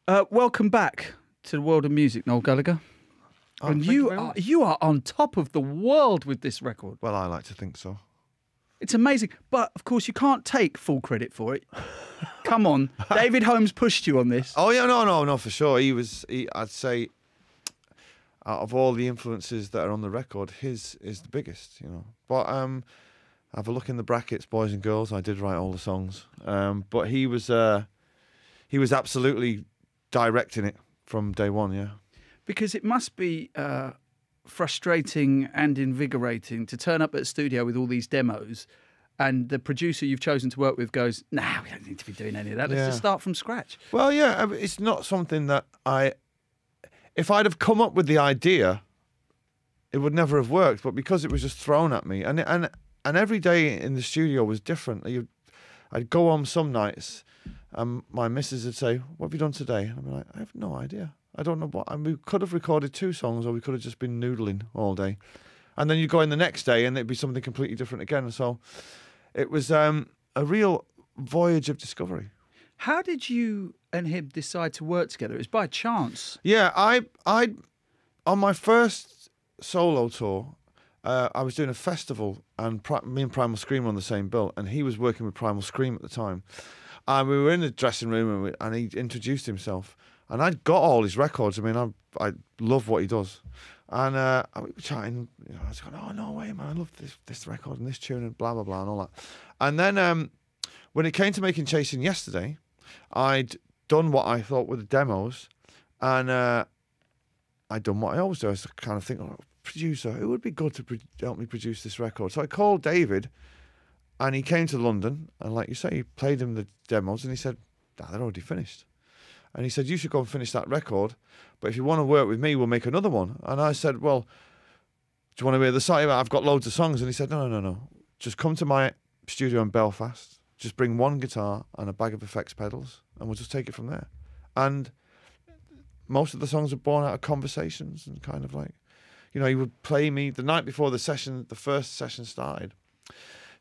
Welcome back to the world of music, Noel Gallagher. Oh, And you are on top of the world with this record. Well, I like to think so. It's amazing. But, of course, you can't take full credit for it. Come on. David Holmes pushed you on this. Oh, yeah, no, for sure. I'd say, out of all the influences that are on the record, his is the biggest, you know. But have a look in the brackets, boys and girls. I did write all the songs. But he was absolutely directing it from day one, yeah. Because it must be frustrating and invigorating to turn up at a studio with all these demos and the producer you've chosen to work with goes, nah, we don't need to be doing any of that. Let's just start from scratch. Well, yeah, it's not something that if I'd have come up with the idea, it would never have worked. But because it was just thrown at me, and every day in the studio was different. I'd go home some nights, and my missus would say, "What have you done today?" And I'd be like, "I have no idea. I don't know what." And we could have recorded 2 songs, or we could have just been noodling all day. And then you go in the next day, and it'd be something completely different again. So it was a real voyage of discovery. How did you and him decide to work together? It was by chance. Yeah, I on my first solo tour, I was doing a festival, and me and Primal Scream were on the same bill, and he was working with Primal Scream at the time. And we were in the dressing room, and he introduced himself. And I'd got all his records. I mean, I love what he does. And we were chatting. You know, I was going, "Oh, no way, man! I love this record and this tune and blah blah blah and all that." And then when it came to making Chasing Yesterday, I'd done what I thought were the demos, and I'd done what I always do. I was kind of thinking, "Oh, producer, who would be good to help me produce this record?" So I called David, and he came to London, and like you say, he played him the demos, and he said, "Nah, they're already finished." And he said, "You should go and finish that record, but if you want to work with me, we'll make another one." And I said, "Well, do you want to hear the song? I've got loads of songs." And he said, No. Just come to my studio in Belfast. Just bring one guitar and a bag of effects pedals, and we'll just take it from there." And most of the songs are born out of conversations and kind of like, you know, he would play me the night before the first session started.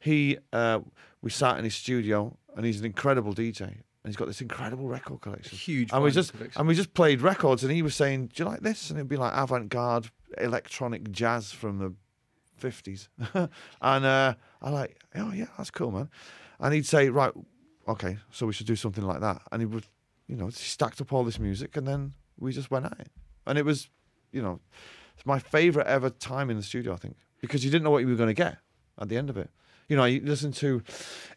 We sat in his studio, and he's an incredible DJ. And he's got this incredible record collection. Huge. And we just played records, and he was saying, "Do you like this?" And it'd be like avant-garde electronic jazz from the 50s. And I like, "Oh yeah, that's cool, man." And he'd say, "Right, okay, so we should do something like that." And he would, you know, he stacked up all this music, and then we just went at it. And it was, you know, it's my favourite ever time in the studio, I think, because you didn't know what you were going to get at the end of it. You know, you listen to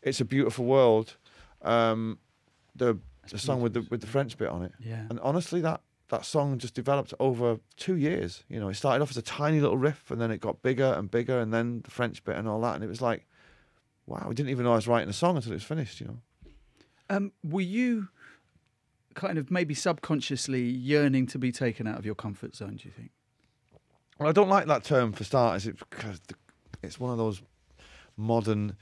"It's a Beautiful World," the song with the French bit on it. Yeah. And honestly, that song just developed over 2 years. You know, it started off as a tiny little riff, and then it got bigger and bigger, and then the French bit and all that. And it was like, wow, I didn't even know I was writing a song until it was finished, you know. Were you kind of maybe subconsciously yearning to be taken out of your comfort zone, do you think? Well, I don't like that term for starters, because it's one of those modern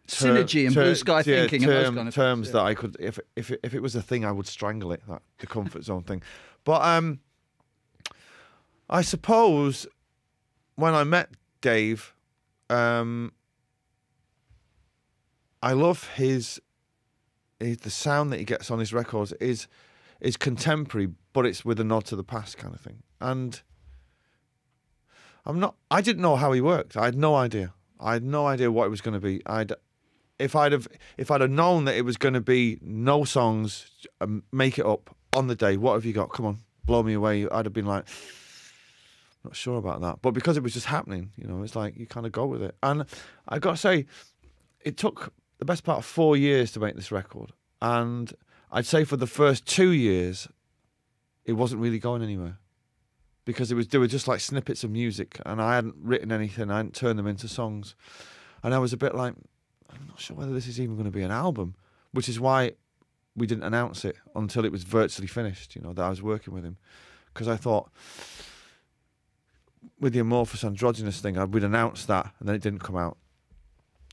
synergy and blue sky thinking and those kind of terms things, that I could, if it was a thing, I would strangle it. The comfort zone thing. But I suppose when I met Dave, I love the sound that he gets on his records is contemporary, but it's with a nod to the past kind of thing. And I didn't know how he worked. I had no idea. I had no idea what it was going to be. If I'd have known that it was going to be no songs, make it up on the day. What have you got? Come on, blow me away. I'd have been like, not sure about that. But because it was just happening, you know, it's like you kind of go with it. And I got to say, it took the best part of 4 years to make this record. And I'd say for the first 2 years, it wasn't really going anywhere. Because they were just like snippets of music, and I hadn't written anything, I hadn't turned them into songs. And I was a bit like, I'm not sure whether this is even going to be an album, which is why we didn't announce it until it was virtually finished, you know, that I was working with him. Because I thought, with the amorphous androgynous thing, we'd announced that, and then it didn't come out.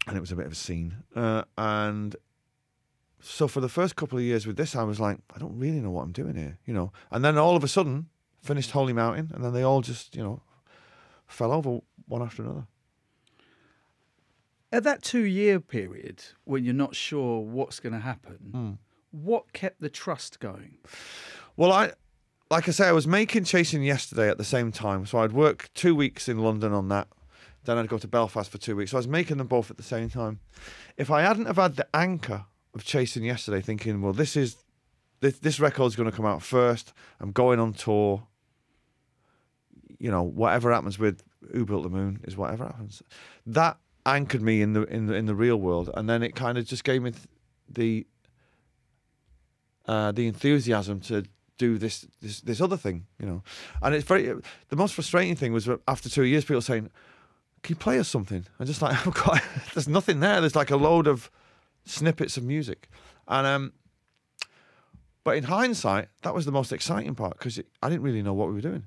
And it was a bit of a scene. And so for the first couple of years with this, I was like, I don't really know what I'm doing here, you know. And then all of a sudden, finished Holy Mountain, and then they all just, you know, fell over one after another. At that 2 year period, when you're not sure what's going to happen, what kept the trust going? Well, like I say, I was making Chasing Yesterday at the same time. So I'd work 2 weeks in London on that. Then I'd go to Belfast for 2 weeks. So I was making them both at the same time. If I hadn't have had the anchor of Chasing Yesterday, thinking, well, this record's going to come out first. I'm going on tour. You know, whatever happens with Who Built the Moon is whatever happens. That anchored me in the real world, and then it kind of just gave me the enthusiasm to do this other thing, you know. And it's the most frustrating thing was after 2 years, people saying, "Can you play us something?" I'm just like, there's nothing there. There's like a load of snippets of music, and but in hindsight, that was the most exciting part because I didn't really know what we were doing.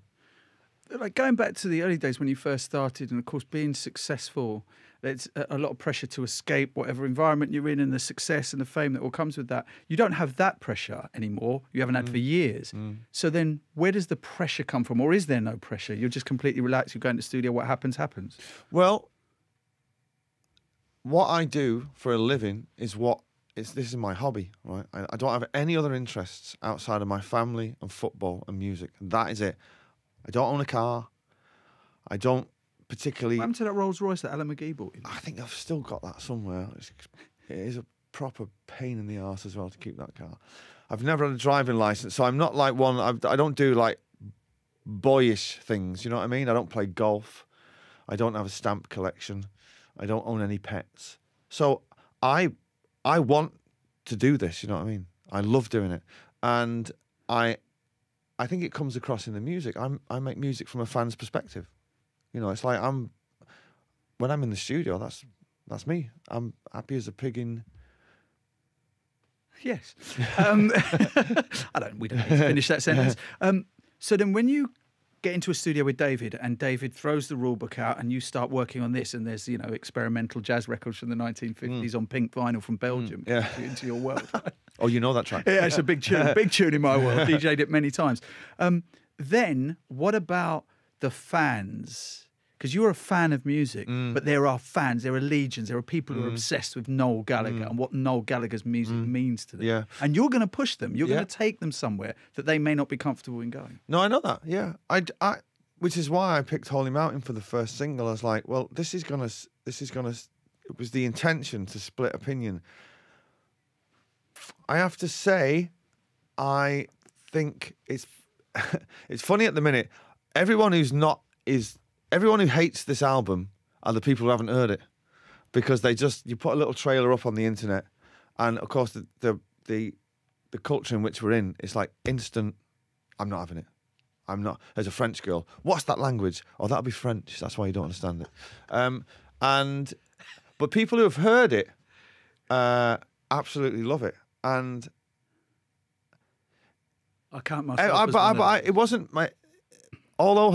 Like going back to the early days when you first started, and of course being successful, there's a lot of pressure to escape whatever environment you're in and the success and the fame that all comes with that. You don't have that pressure anymore. You haven't had for years. So then where does the pressure come from? Or is there no pressure? You're just completely relaxed. You go into the studio. What happens, happens. Well, what I do for a living is this is my hobby, right? I don't have any other interests outside of my family and football and music. And that is it. I don't own a car. I don't particularly... What happened to that Rolls Royce that Alan McGee bought you? I think I've still got that somewhere. It is a proper pain in the arse as well to keep that car. I've never had a driving license, so I'm not like one... I don't do like boyish things, you know what I mean? I don't play golf. I don't have a stamp collection. I don't own any pets. So I want to do this, you know what I mean? I love doing it. And I think it comes across in the music. I make music from a fan's perspective. You know, it's like when I'm in the studio, that's me. I'm happy as a pig in... Yes. We don't need to finish that sentence. So then when you get into a studio with David and David throws the rule book out and you start working on this and there's, you know, experimental jazz records from the 1950s on pink vinyl from Belgium into your world. Oh, you know that track? Yeah, it's a big tune in my world. DJ'd it many times. Then what about the fans? Because you're a fan of music, but there are fans, there are legions, there are people who are obsessed with Noel Gallagher and what Noel Gallagher's music means to them. Yeah. And you're going to push them. You're going to take them somewhere that they may not be comfortable in going. No, I know that. Yeah, which is why I picked Holy Mountain for the first single. I was like, well, this is gonna. It was the intention to split opinion. I have to say, I think it's it's funny at the minute. Everyone who hates this album are the people who haven't heard it, because you put a little trailer up on the internet, and of course the culture in which we're in, it's like instant. I'm not having it. I'm not. As a French girl, what's that language? Oh, that'll be French. That's why you don't understand it. But people who have heard it absolutely love it. And I can't myself. It wasn't my. Although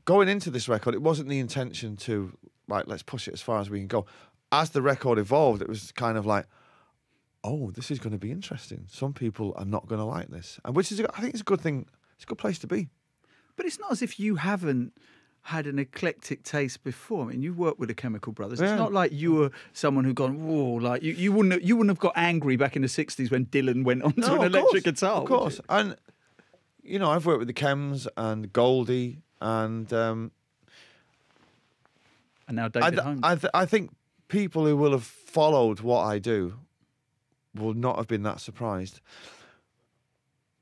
going into this record, it wasn't the intention to let's push it as far as we can go. As the record evolved, it was kind of like, oh, this is going to be interesting. Some people are not going to like this, and I think it's a good thing. It's a good place to be. But it's not as if you haven't had an eclectic taste before. I mean, you worked with the Chemical Brothers. It's not like you were someone who gone, whoa, like you wouldn't have got angry back in the 60s when Dylan went onto an electric guitar. Of course. And you know, I've worked with the Chems and Goldie and now David Holmes. I think people who will have followed what I do will not have been that surprised.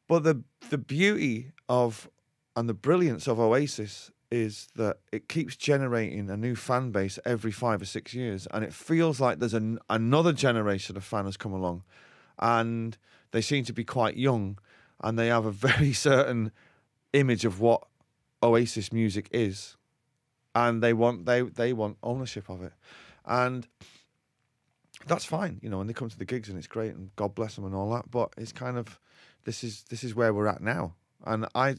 But the beauty of and the brilliance of Oasis is that it keeps generating a new fan base every 5 or 6 years, and it feels like there's another generation of fans come along, and they seem to be quite young, and they have a very certain image of what Oasis music is, and they want ownership of it, and that's fine, you know. And they come to the gigs and it's great, and God bless them and all that. But it's kind of this is where we're at now, and I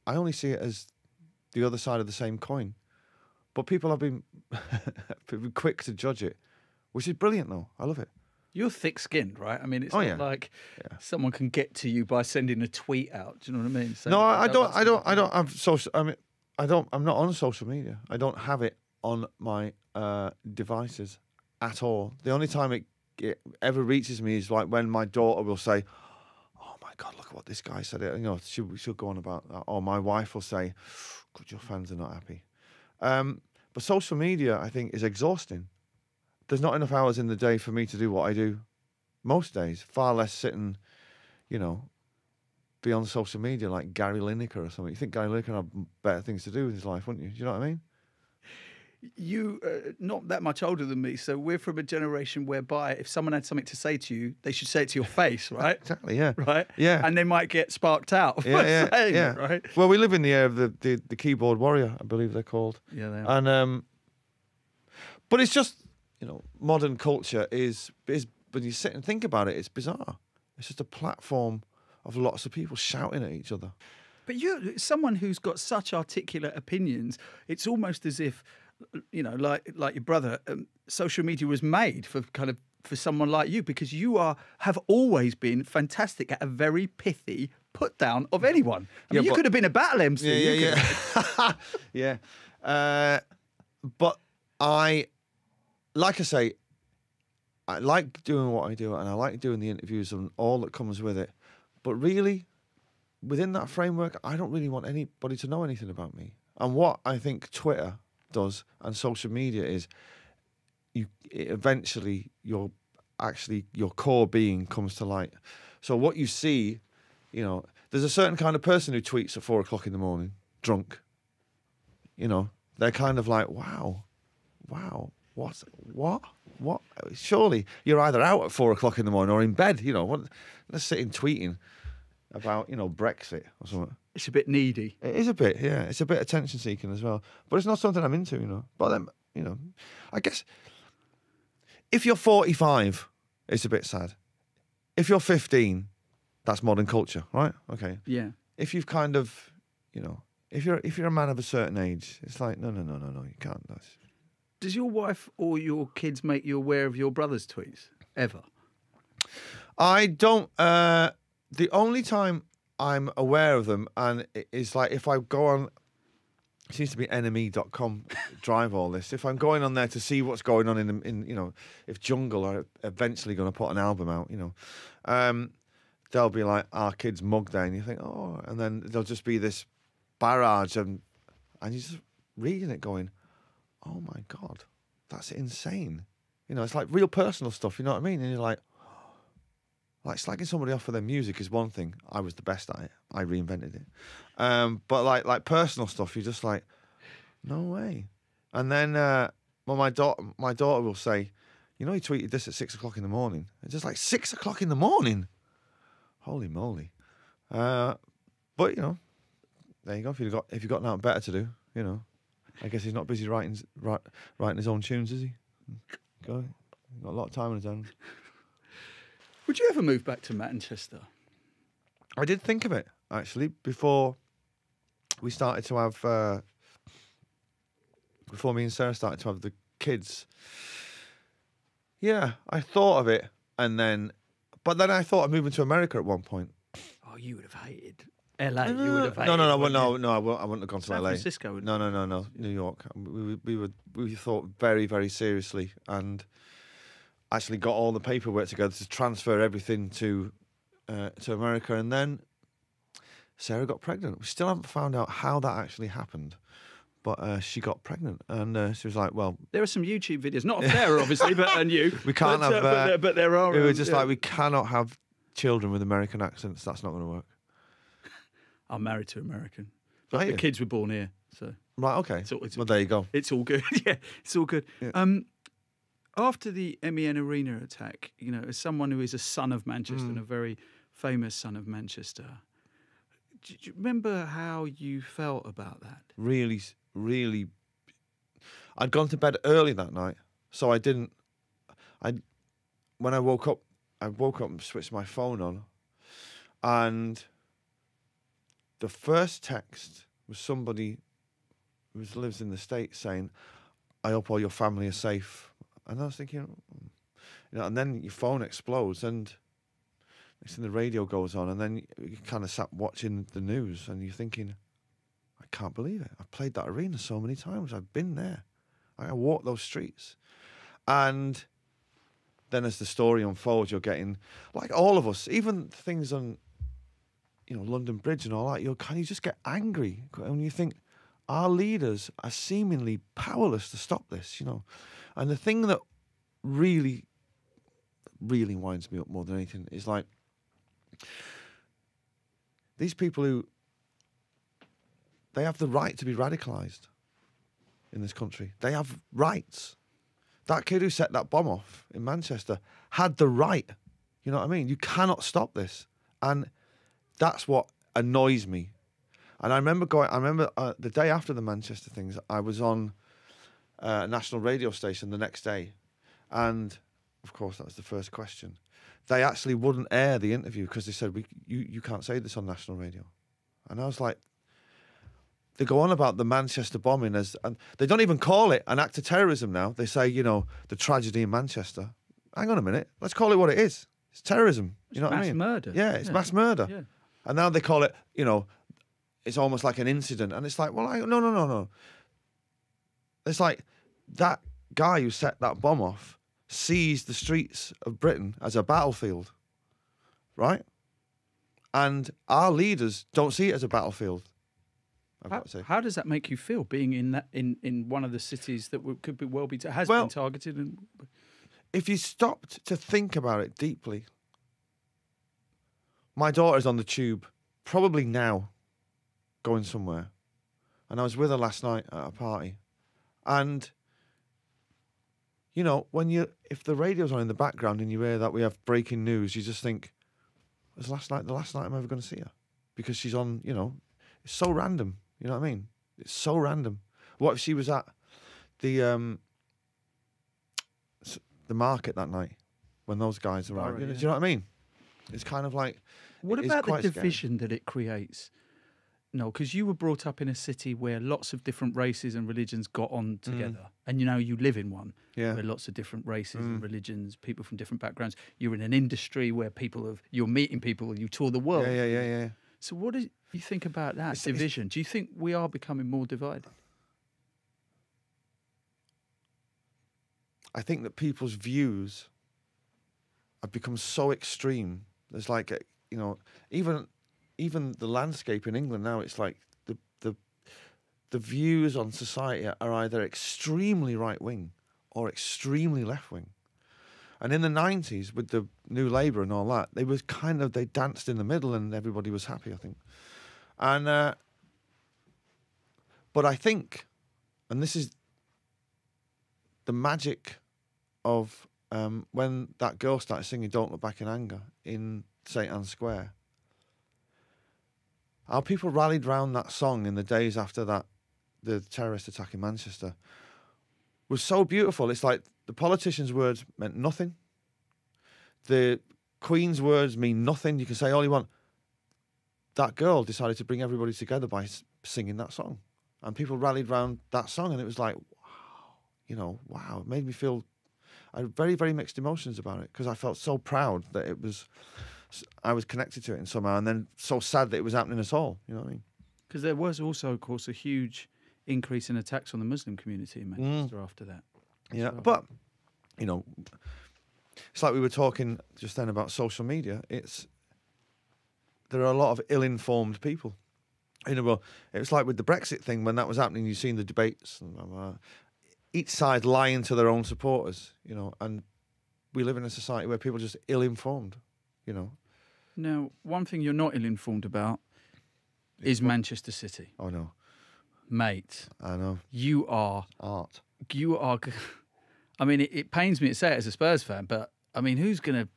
only see it as the other side of the same coin. But people have been quick to judge it, which is brilliant though. I love it. You're thick-skinned, right? I mean, it's not like someone can get to you by sending a tweet out. Do you know what I mean? So no, I don't have social. I mean, I'm not on social media. I don't have it on my devices at all. The only time ever reaches me is like when my daughter will say, "Oh my God, look at what this guy said." You know, she'll go on about that. Or my wife will say, "God, your fans are not happy." But social media, I think, is exhausting. There's not enough hours in the day for me to do what I do most days. Far less sitting, you know, be on social media like Gary Lineker or something. You think Gary Lineker had better things to do with his life, wouldn't you? Do you know what I mean? You not that much older than me, so we're from a generation whereby if someone had something to say to you, they should say it to your face, right? Exactly, yeah. Right? Yeah. And they might get sparked out for Yeah, saying yeah. it, right? Well, we live in the era of the keyboard warrior, I believe they're called. Yeah, they are. And but it's just, you know, modern culture is when you sit and think about it, it's bizarre. It's just a platform of lots of people shouting at each other. But you're someone who's got such articulate opinions. It's almost as if, you know, like your brother, social media was made for someone like you, because you have always been fantastic at a very pithy put down of anyone. I mean, you could have been a battle MC. Yeah. But like I say, I like doing what I do, and I like doing the interviews and all that comes with it. But really, within that framework, I don't really want anybody to know anything about me. And what I think Twitter does and social media is, eventually your core being comes to light. So what you see, you know, there's a certain kind of person who tweets at 4 o'clock in the morning, drunk. You know, they're kind of like, wow, what? Surely you're either out at 4 o'clock in the morning or in bed. You know, let's sit in tweeting about, you know, Brexit or something. It's a bit needy. It is a bit, yeah. It's a bit attention seeking as well. But it's not something I'm into, you know. But then, you know, I guess if you're 45, it's a bit sad. If you're 15, that's modern culture, right? Okay. Yeah. If you've kind of, you know, if you're a man of a certain age, it's like, no, you can't. Does your wife or your kids make you aware of your brother's tweets ever? I don't. The only time I'm aware of them, and it's like if I go on, it seems to be enemy.com drive all this. If I'm going on there to see what's going on in you know, if Jungle are eventually going to put an album out, you know, they'll be like, our kid's mug there, and you think, oh, and then there'll just be this barrage, and you're just reading it going, oh my God, that's insane. You know, it's like real personal stuff, you know what I mean? And you're like slagging somebody off for their music is one thing. I was the best at it. I reinvented it. But like personal stuff, you're just like, no way. And then, well, my daughter will say, you know, he tweeted this at 6 o'clock in the morning. It's just like 6 o'clock in the morning. Holy moly. But you know, there you go. If you've got nothing better to do, you know, I guess he's not busy writing his own tunes, is he? Got a lot of time on his hands. Would you ever move back to Manchester? I did think of it, actually, before we started to have, before me and Sarah started to have the kids. Yeah, I thought of it, but then I thought of moving to America at one point. Oh, you would have hated LA. You would have hated. No, I wouldn't have gone to San LA. Francisco. No, New York. We thought very, very seriously, and actually got all the paperwork together to transfer everything to America, and then Sarah got pregnant. We still haven't found out how that actually happened, but she got pregnant, and she was like, "Well, there are some YouTube videos, not of Sarah, obviously, but you. We can't have. But there are. We were just like, we cannot have children with American accents. That's not going to work." I'm married to American, but the kids were born here, so right. Okay. Well, there you go. It's all good. Yeah, it's all good. Yeah. After the MEN Arena attack, you know, as someone who is a son of Manchester and a very famous son of Manchester, do you remember how you felt about that? Really, really. I'd gone to bed early that night, so I didn't. When I woke up and switched my phone on, and the first text was somebody who lives in the States saying, "I hope all your family are safe." And I was thinking, you know, and then your phone explodes, and next thing the radio goes on, and then you kind of sat watching the news, and you're thinking, I can't believe it. I've played that arena so many times. I've been there. I walked those streets. And then as the story unfolds, you're getting, like all of us, even things on, London Bridge and all that, you just get angry when you think our leaders are seemingly powerless to stop this, And the thing that really, really winds me up more than anything is like these people who, they have the right to be radicalised in this country. They have rights. That kid who set that bomb off in Manchester had the right. You know what I mean? You cannot stop this. And that's what annoys me. And I remember the day after the Manchester things, I was on a national radio station the next day. And, of course, that was the first question. They actually wouldn't air the interview because they said, you can't say this on national radio. And I was like, they go on about the Manchester bombing and they don't even call it an act of terrorism now. They say, the tragedy in Manchester. Hang on a minute. Let's call it what it is. It's terrorism. You know what I mean? Mass murder. Yeah, it's mass murder. Yeah. And now they call it, it's almost like an incident. And it's like, well, no. It's like that guy who set that bomb off sees the streets of Britain as a battlefield, right? And our leaders don't see it as a battlefield. How does that make you feel, being in one of the cities that could be been targeted? And if you stopped to think about it deeply, my daughter's on the tube, probably now, going somewhere, and I was with her last night at a party, and if the radio's on in the background and you hear that we have breaking news, you just think, was the last night I'm ever going to see her? Because she's on, it's so random. You know what I mean? It's so random. What if she was at the market that night when those guys arrived? Do you know what I mean? It's kind of like... What about the division that it creates? No, because you were brought up in a city where lots of different races and religions got on together. And you live in one where lots of different races and religions, people from different backgrounds. You're in an industry where you're meeting people and you tour the world. Yeah. So what do you think about that division? Do you think we are becoming more divided? I think that people's views have become so extreme. There's like, even the landscape in England now, it's like the views on society are either extremely right-wing or extremely left-wing. And in the 90s, with the New Labour and all that, they danced in the middle and everybody was happy, I think. And, but I think, and this is the magic of when that girl started singing Don't Look Back in Anger in St. Anne's Square, how people rallied round that song in the days after the terrorist attack in Manchester was so beautiful. It's like the politicians' words meant nothing. The Queen's words mean nothing. You can say all you want. That girl decided to bring everybody together by singing that song. And people rallied round that song, and it was like, wow. It made me feel... I had very, very mixed emotions about it because I felt so proud that I was connected to it in somehow, and then so sad that it was happening at all. You know what I mean? Because there was also, of course, a huge increase in attacks on the Muslim community in Manchester after that. Yeah, well. But, it's like we were talking just then about social media. There are a lot of ill-informed people. Well, it was like with the Brexit thing when that was happening. You've seen the debates, and each side lying to their own supporters. And we live in a society where people are just ill-informed. Now, one thing you're not ill-informed about is Manchester City. Oh no, mate. I know. You are art. You are. I mean, it pains me to say it as a Spurs fan, but I mean, who's gonna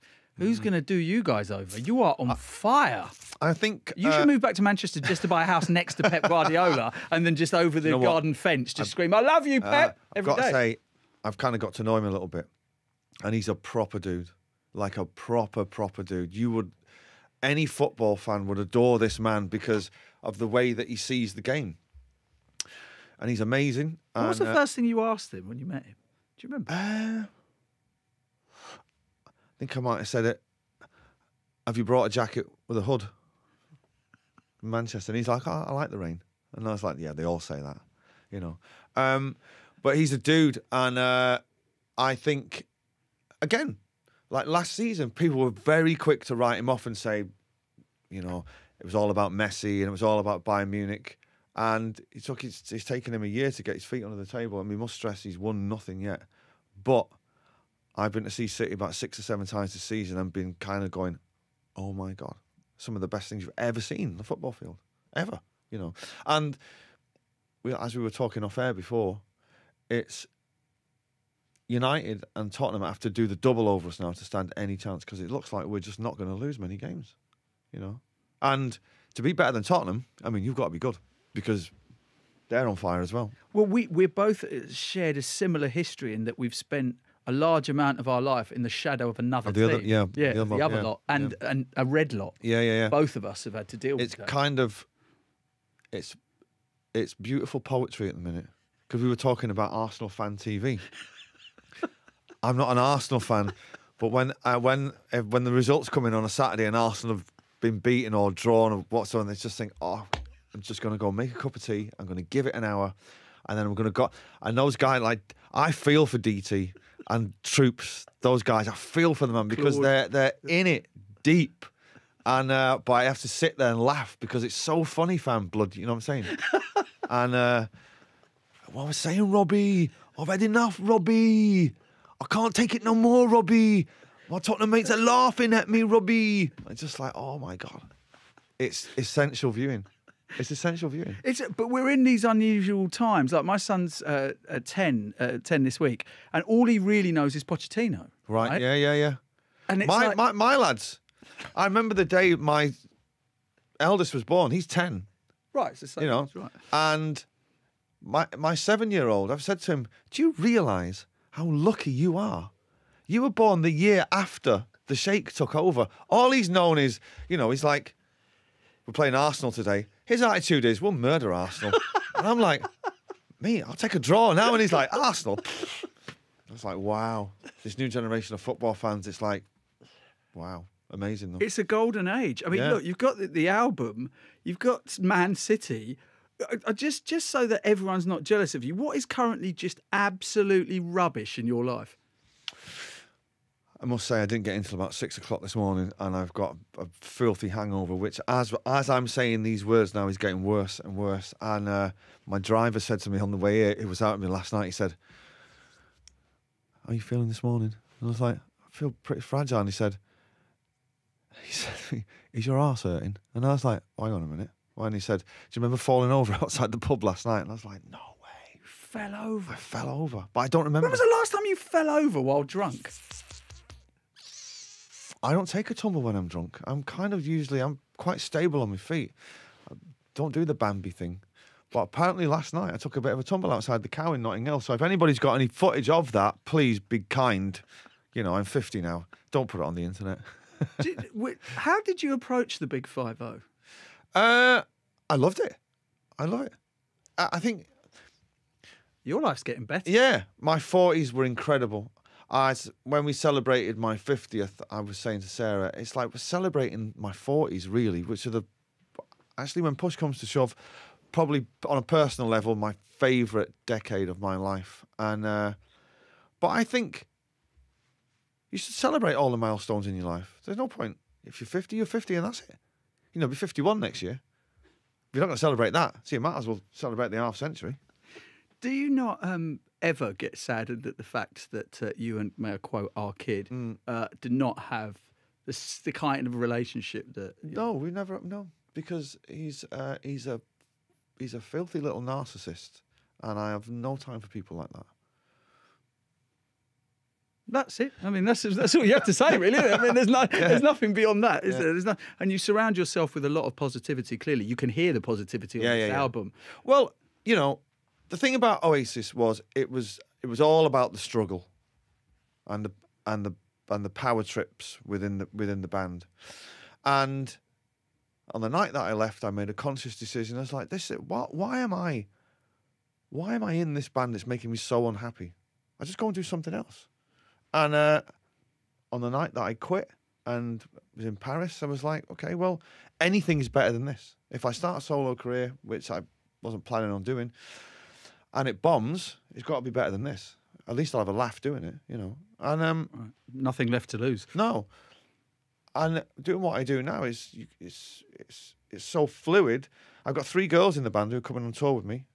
do you guys over? You are on fire. I think you should move back to Manchester just to buy a house next to Pep Guardiola, and then just over the garden fence, just scream, "I love you, Pep!" every day. I've got to say, I've kind of got to know him a little bit, and he's a proper dude, like a proper dude. Any football fan would adore this man because of the way that he sees the game, and he's amazing. What was the first thing you asked him when you met him? Do you remember? I think I might have said it. Have you brought a jacket with a hood? In Manchester, and he's like, "Oh, I like the rain," and I was like, "Yeah, they all say that, But he's a dude, and I think, again, Like last season, people were very quick to write him off and say, you know, it was all about Messi and it was all about Bayern Munich. And it's taken him a year to get his feet under the table. And we must stress he's won nothing yet. But I've been to see City about 6 or 7 times this season and been kind of going, oh my God, some of the best things you've ever seen on the football field. Ever, you know. And as we were talking off air before, it's United and Tottenham have to do the double over us now to stand any chance, because it looks like we're just not going to lose many games, you know. And to be better than Tottenham, I mean, you've got to be good, because they're on fire as well. Well, we're both shared a similar history in that we've spent a large amount of our life in the shadow of another team. The other lot, and a red lot. Yeah. Both of us have had to deal with that. It's kind of, it's beautiful poetry at the minute, because we were talking about Arsenal fan TV. I'm not an Arsenal fan, but when the results come in on a Saturday and Arsenal have been beaten or drawn or whatsoever, they just think, oh, I'm just going to go make a cup of tea. I'm going to give it an hour, and then I'm going to go. And those guys, like, I feel for DT and Troops. Those guys, I feel for them, man, because they're in it deep. And but I have to sit there and laugh because it's so funny, fan blood. You know what I'm saying? And what was I saying, Robbie? I've had enough, Robbie. I can't take it no more, Robbie. My Tottenham mates are laughing at me, Robbie. I'm just like, oh my God. It's essential viewing. It's essential viewing. But we're in these unusual times. Like my son's 10 this week, and all he really knows is Pochettino. Right? Yeah. And it's my lads, I remember the day my eldest was born. He's 10. Right, so you know, right. And my 7-year-old, I've said to him, do you realise how lucky you are? You were born the year after the Sheikh took over. All he's known is, you know, he's like, we're playing Arsenal today. His attitude is, we'll murder Arsenal. And I'm like, me, I'll take a draw now. And he's like, Arsenal. I was like, wow. This new generation of football fans, it's like, wow. Amazing, though. It's a golden age. I mean, look, you've got the album, you've got Man City. Just so that everyone's not jealous of you, what is currently just absolutely rubbish in your life? I must say I didn't get until about 6 o'clock this morning, and I've got a filthy hangover, which as I'm saying these words now is getting worse and worse. And my driver said to me on the way here, he was out with me last night, he said, how are you feeling this morning? And I was like, I feel pretty fragile. And he said to me, is your arse hurting? And I was like, hang on a minute. And he said, do you remember falling over outside the pub last night? And I was like, no way. You fell over? I fell over. But I don't remember. When was the last time you fell over while drunk? I don't take a tumble when I'm drunk. I'm quite stable on my feet. I don't do the Bambi thing. But apparently last night I took a bit of a tumble outside the Cow in Notting Hill. So if anybody's got any footage of that, please be kind. You know, I'm 50 now. Don't put it on the internet. How did you approach the Big 5-0? I loved it. I love it. I think your life's getting better. Yeah, my 40s were incredible. When we celebrated my 50th, I was saying to Sarah, it's like we're celebrating my 40s, really, which are actually, when push comes to shove, probably on a personal level, my favourite decade of my life. And but I think you should celebrate all the milestones in your life. There's no point. If you're 50, you're 50, and that's it. You know, be 51 next year. If you're not going to celebrate that, so you might as well celebrate the half century. Do you not ever get saddened at the fact that you and, may I quote, our kid do not have the kind of relationship that... No, we never... No, because he's a filthy little narcissist, and I have no time for people like that. That's it. I mean, that's all you have to say, really. I mean, there's nothing beyond that, is there? And you surround yourself with a lot of positivity. Clearly, you can hear the positivity on this album. Well, you know, the thing about Oasis was it was all about the struggle, and the power trips within the band. And on the night that I left, I made a conscious decision. I was like, why am I in this band that's making me so unhappy? I just go and do something else. And on the night that I quit and was in Paris, I was like, okay, well, anything is better than this. If I start a solo career, which I wasn't planning on doing, and it bombs, it's got to be better than this. at least I'll have a laugh doing it, you know. And Right. Nothing left to lose. no, and doing what I do now is it's so fluid. I've got 3 girls in the band who are coming on tour with me,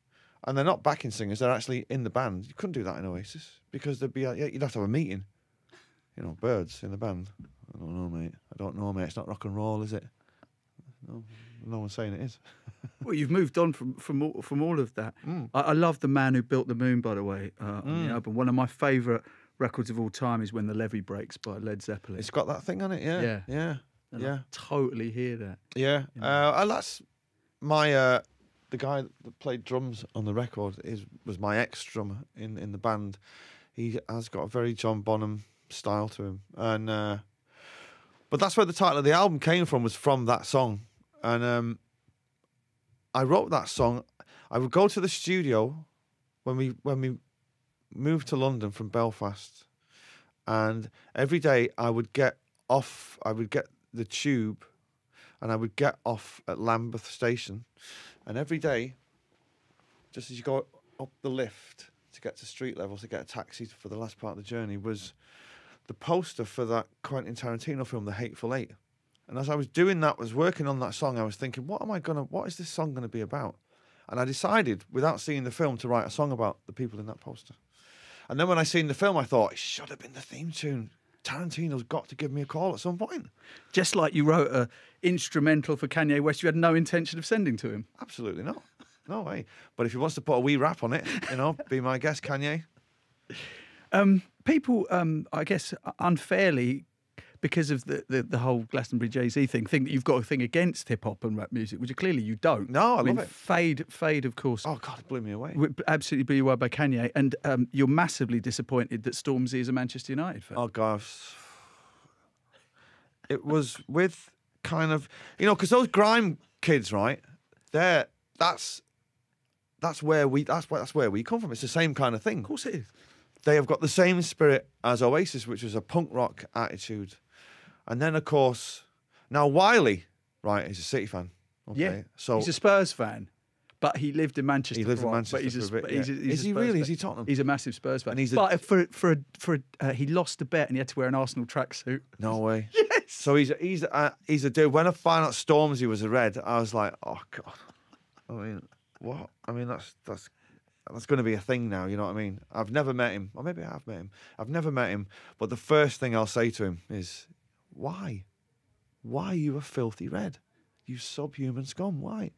and they're not backing singers; they're actually in the band. You couldn't do that in Oasis because there'd be you'd have to have a meeting. You know, birds in the band. I don't know, mate. It's not rock and roll, is it? No one's saying it is. Well, you've moved on from all of that. I love The Man Who Built the Moon, by the way, on the album. One of my favourite records of all time is When the Levee Breaks by Led Zeppelin. It's got that thing on it, yeah. And I totally hear that. Yeah. And that's my the guy that played drums on the record was my ex-drummer in the band. He has got a very John Bonham style to him, and but that's where the title of the album came from, was from that song. And I wrote that song. I would go to the studio when we moved to London from Belfast, and every day I would get the tube, and I would get off at Lambeth Station, and every day, just as you go up the lift to get to street level to get a taxi for the last part of the journey, was the poster for that Quentin Tarantino film, The Hateful Eight. And as I was doing that, was working on that song, I was thinking, what is this song gonna be about? And I decided, without seeing the film, to write a song about the people in that poster. And then when I seen the film, I thought, it should have been the theme tune. Tarantino's got to give me a call at some point. Just like you wrote an instrumental for Kanye West you had no intention of sending to him. Absolutely not. No way. But if he wants to put a wee rap on it, be my guest, Kanye. People, I guess, unfairly, because of the whole Glastonbury Jay-Z thing, think that you've got a thing against hip-hop and rap music, which clearly you don't. No, I love it. Fade, of course. Oh, God, it blew me away. Absolutely blew you away by Kanye. And you're massively disappointed that Stormzy is a Manchester United fan. Oh, gosh. It was with kind of, because those grime kids, right, that's where we come from. It's the same kind of thing. Of course it is. They have got the same spirit as Oasis, which was a punk rock attitude. And then, of course, now Wiley, right, he's a City fan. Okay, yeah, so he's a Spurs fan, but he lived in Manchester. He lived in Manchester for a bit. Is he really? Is he Tottenham? He's a massive Spurs fan. And he lost a bet and he had to wear an Arsenal tracksuit. No way. Yes. So he's a dude. When I found out Stormzy was a Red, I was like, oh God. I mean, what? I mean, that's going to be a thing now, you know what I mean? I've never met him. Or maybe I have met him. I've never met him. But the first thing I'll say to him is, why? Why are you a filthy Red? You subhuman scum. Why?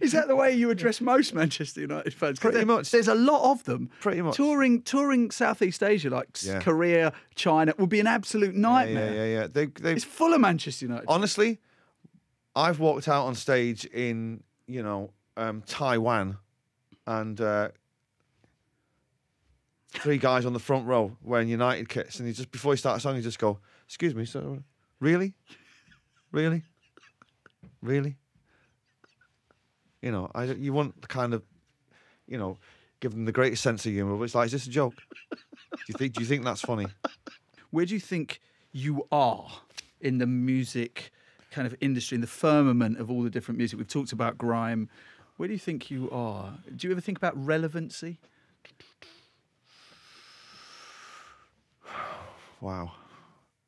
Is that the way you address most Manchester United fans? Pretty much. There's a lot of them. Pretty much. Touring Southeast Asia, like Korea, China, would be an absolute nightmare. Yeah. It's full of Manchester United. Honestly, I've walked out on stage in, Taiwan, and 3 guys on the front row wearing United kits, and before he starts a song, he just go, "Excuse me, sir, really? Really? Really?" You want to kind of, give them the greatest sense of humour, but it's like, is this a joke? Do you think that's funny? Where do you think you are in the music kind of industry, in the firmament of all the different music? We've talked about grime. Where do you think you are? Do you ever think about relevancy? Wow.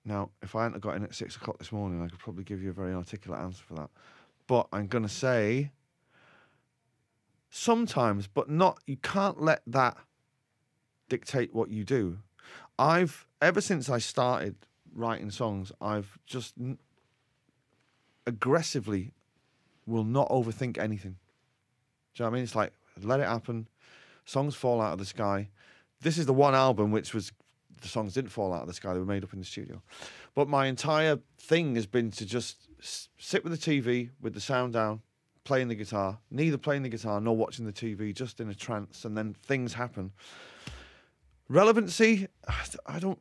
Now, if I hadn't got in at 6 o'clock this morning, I could probably give you a very articulate answer for that. But I'm going to say sometimes, but not, you can't let that dictate what you do. Ever since I started writing songs, I've just aggressively will not overthink anything. Do you know what I mean? It's like, let it happen. Songs fall out of the sky. This is the one album which was, the songs didn't fall out of the sky. They were made up in the studio. But my entire thing has been to just sit with the TV with the sound down, playing the guitar, neither playing the guitar nor watching the TV, just in a trance, and then things happen. Relevancy, I don't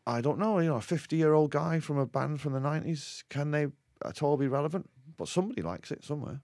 know. A 50-year-old guy from a band from the 90s, can they at all be relevant? But somebody likes it somewhere.